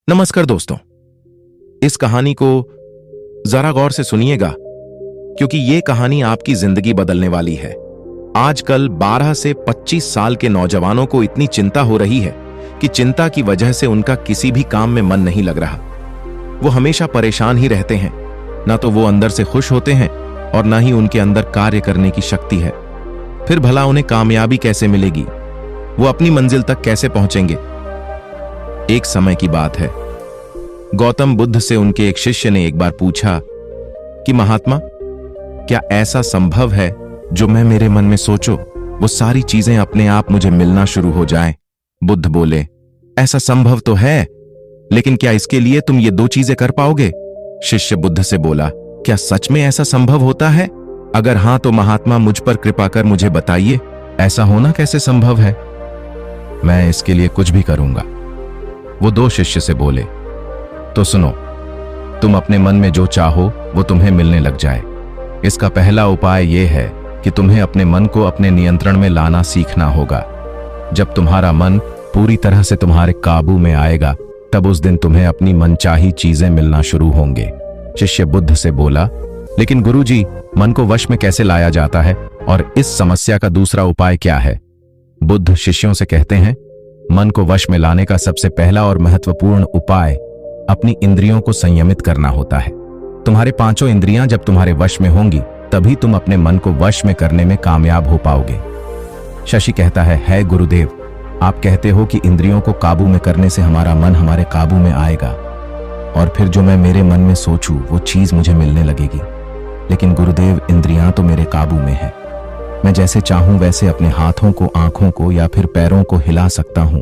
नमस्कार दोस्तों, इस कहानी को जरा गौर से सुनिएगा क्योंकि ये कहानी आपकी जिंदगी बदलने वाली है। आजकल 12 से 25 साल के नौजवानों को इतनी चिंता हो रही है कि चिंता की वजह से उनका किसी भी काम में मन नहीं लग रहा। वो हमेशा परेशान ही रहते हैं, ना तो वो अंदर से खुश होते हैं और ना ही उनके अंदर कार्य करने की शक्ति है। फिर भला उन्हें कामयाबी कैसे मिलेगी? वो अपनी मंजिल तक कैसे पहुंचेंगे? एक समय की बात है, गौतम बुद्ध से उनके एक शिष्य ने एक बार पूछा कि महात्मा, क्या ऐसा संभव है जो मैं मेरे मन में सोचो वो सारी चीजें अपने आप मुझे मिलना शुरू हो जाएं? बुद्ध बोले, ऐसा संभव तो है, लेकिन क्या इसके लिए तुम ये 2 चीजें कर पाओगे? शिष्य बुद्ध से बोला, क्या सच में ऐसा संभव होता है? अगर हां तो महात्मा मुझ पर कृपा कर मुझे बताइए, ऐसा होना कैसे संभव है? मैं इसके लिए कुछ भी करूंगा। वो 2 शिष्य से बोले, तो सुनो, तुम अपने मन में जो चाहो वो तुम्हें मिलने लग जाए। इसका पहला उपाय यह है कि तुम्हें अपने मन को अपने नियंत्रण में लाना सीखना होगा। जब तुम्हारा मन पूरी तरह से तुम्हारे काबू में आएगा, तब उस दिन तुम्हें अपनी मनचाही चीजें मिलना शुरू होंगे। शिष्य बुद्ध से बोला, लेकिन गुरुजी, मन को वश में कैसे लाया जाता है और इस समस्या का दूसरा उपाय क्या है? बुद्ध शिष्यों से कहते हैं, मन को वश में लाने का सबसे पहला और महत्वपूर्ण उपाय अपनी इंद्रियों को संयमित करना होता है। तुम्हारे 5 इंद्रियां जब तुम्हारे वश में होंगी, तभी तुम अपने मन को वश में करने में कामयाब हो पाओगे। शशि कहता है गुरुदेव, आप कहते हो कि इंद्रियों को काबू में करने से हमारा मन हमारे काबू में आएगा और फिर जो मैं मेरे मन में सोचूं वो चीज मुझे मिलने लगेगी। लेकिन गुरुदेव, इंद्रियां तो मेरे काबू में है। मैं जैसे चाहूं वैसे अपने हाथों को, आंखों को या फिर पैरों को हिला सकता हूं।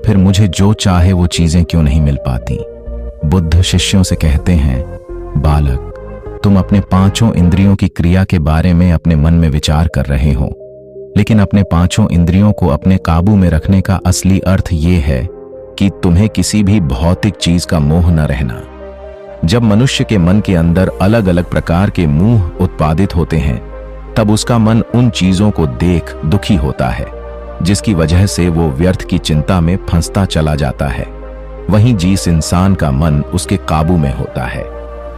फिर मुझे जो चाहे वो चीजें क्यों नहीं मिल पाती? बुद्ध शिष्यों से कहते हैं, बालक, तुम अपने 5 इंद्रियों की क्रिया के बारे में अपने मन में विचार कर रहे हो, लेकिन अपने 5 इंद्रियों को अपने काबू में रखने का असली अर्थ ये है कि तुम्हें किसी भी भौतिक चीज का मोह न रहना। जब मनुष्य के मन के अंदर अलग अलग प्रकार के मोह उत्पादित होते हैं, तब उसका मन उन चीजों को देख दुखी होता है, जिसकी वजह से वो व्यर्थ की चिंता में फंसता चला जाता है। वहीं जिस इंसान का मन उसके काबू में होता है,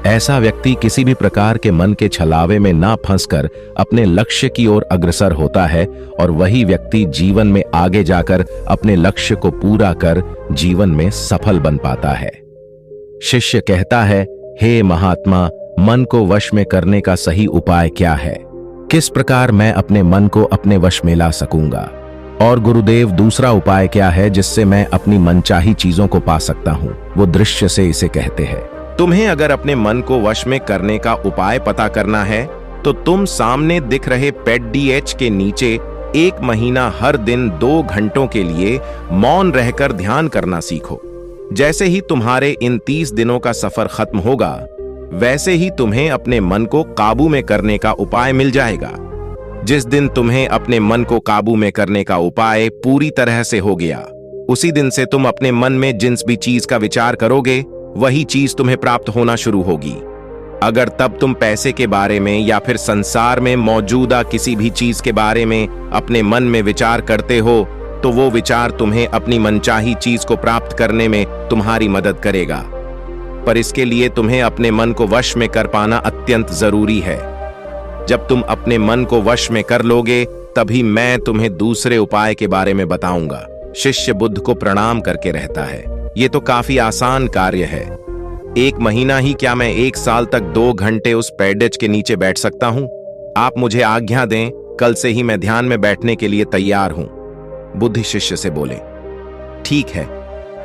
ऐसा व्यक्ति किसी भी प्रकार के मन के छलावे में ना फंसकर अपने लक्ष्य की ओर अग्रसर होता है और वही व्यक्ति जीवन में आगे जाकर अपने लक्ष्य को पूरा कर जीवन में सफल बन पाता है। शिष्य कहता है, हे महात्मा, मन को वश में करने का सही उपाय क्या है? किस प्रकार मैं अपने मन को अपने वश में ला सकूंगा? और गुरुदेव, दूसरा उपाय क्या है जिससे मैं अपनी मनचाही चीजों को पा सकता हूं? वो दृश्य से इसे कहते हैं। तुम्हें अगर अपने मन को वश में करने का उपाय पता करना है तो तुम सामने दिख रहे पेट DH के नीचे 1 महीना हर दिन 2 घंटों के लिए मौन रहकर ध्यान करना सीखो। जैसे ही तुम्हारे इन 30 दिनों का सफर खत्म होगा, वैसे ही तुम्हें अपने मन को काबू में करने का उपाय मिल जाएगा। जिस दिन तुम्हें अपने मन को काबू में करने का उपाय पूरी तरह से हो गया, उसी दिन से तुम अपने मन में जिस भी चीज का विचार करोगे, वही चीज तुम्हें प्राप्त होना शुरू होगी। अगर तब तुम पैसे के बारे में या फिर संसार में मौजूदा किसी भी चीज के बारे में अपने मन में विचार करते हो, तो वो विचार तुम्हें अपनी मनचाही चीज को प्राप्त करने में तुम्हारी मदद करेगा। पर इसके लिए तुम्हें अपने मन को वश में कर पाना अत्यंत जरूरी है। जब तुम अपने मन को वश में कर लोगे, तभी मैं तुम्हें दूसरे उपाय के बारे में बताऊंगा। शिष्य बुद्ध को प्रणाम करके रहता है, ये तो काफी आसान कार्य है। 1 महीना ही क्या, मैं 1 साल तक 2 घंटे उस पेड़ के नीचे बैठ सकता हूं? आप मुझे आज्ञा दें, कल से ही मैं ध्यान में बैठने के लिए तैयार हूं। बुद्ध शिष्य से बोले, ठीक है,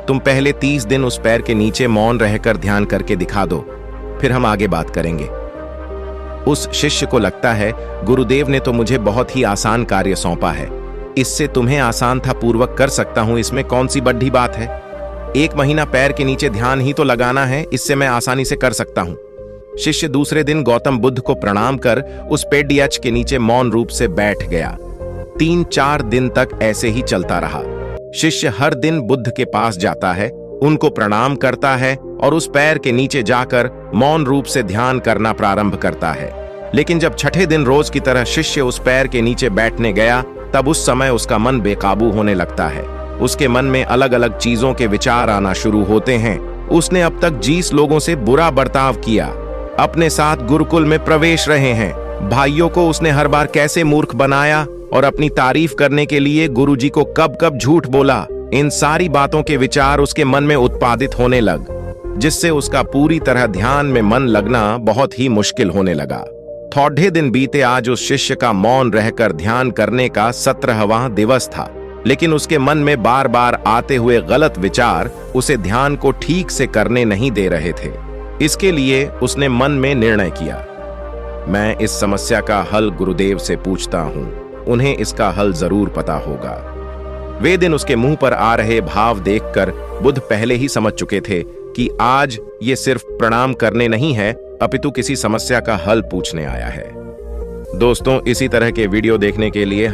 तुम पहले 30 दिन उस पैर के नीचे मौन रहकर ध्यान करके दिखा दो, फिर हम आगे बात करेंगे। उस शिष्य को लगता है, गुरुदेव ने तो मुझे बहुत ही आसान कार्य सौंपा है, इससे तुम्हें आसान था पूर्वक कर सकता हूं, इसमें कौन सी बड़ी बात है? 1 महीना पैर के नीचे ध्यान ही तो लगाना है, इससे मैं आसानी से कर सकता हूं। शिष्य दूसरे दिन गौतम बुद्ध को प्रणाम कर उस पेड़ DH के नीचे मौन रूप से बैठ गया। 3-4 दिन तक ऐसे ही चलता रहा। शिष्य हर दिन बुद्ध के पास जाता है, उनको प्रणाम करता है और उस पैर के नीचे जाकर मौन रूप से ध्यान करना प्रारंभ करता है। लेकिन जब 6ठे दिन रोज की तरह शिष्य उस पैर के नीचे बैठने गया, तब उस समय उसका मन बेकाबू होने लगता है। उसके मन में अलग अलग चीजों के विचार आना शुरू होते हैं। उसने अब तक 20 लोगों से बुरा बर्ताव किया, अपने साथ गुरुकुल में प्रवेश रहे हैं। भाइयों को उसने हर बार कैसे मूर्ख बनाया और अपनी तारीफ करने के लिए गुरुजी को कब कब झूठ बोला। इन सारी बातों के विचार उसके मन में उत्पादित होने लग, जिससे उसका पूरी तरह ध्यान में मन लगना बहुत ही मुश्किल होने लगा। थोड़े दिन बीते, आज उस शिष्य का मौन रहकर ध्यान करने का 17वां दिवस था, लेकिन उसके मन में बार बार आते हुए गलत विचार उसे ध्यान को ठीक से करने नहीं दे रहे थे। इसके लिए उसने मन में निर्णय किया, मैं इस समस्या का हल गुरुदेव से पूछता हूं, उन्हें इसका हल जरूर पता होगा। वे दिन उसके मुंह पर आ रहे भाव देखकर बुद्ध पहले ही समझ चुके थे कि आज ये सिर्फ प्रणाम करने नहीं है, अपितु किसी समस्या का हल पूछने आया है। दोस्तों, इसी तरह के वीडियो देखने के लिए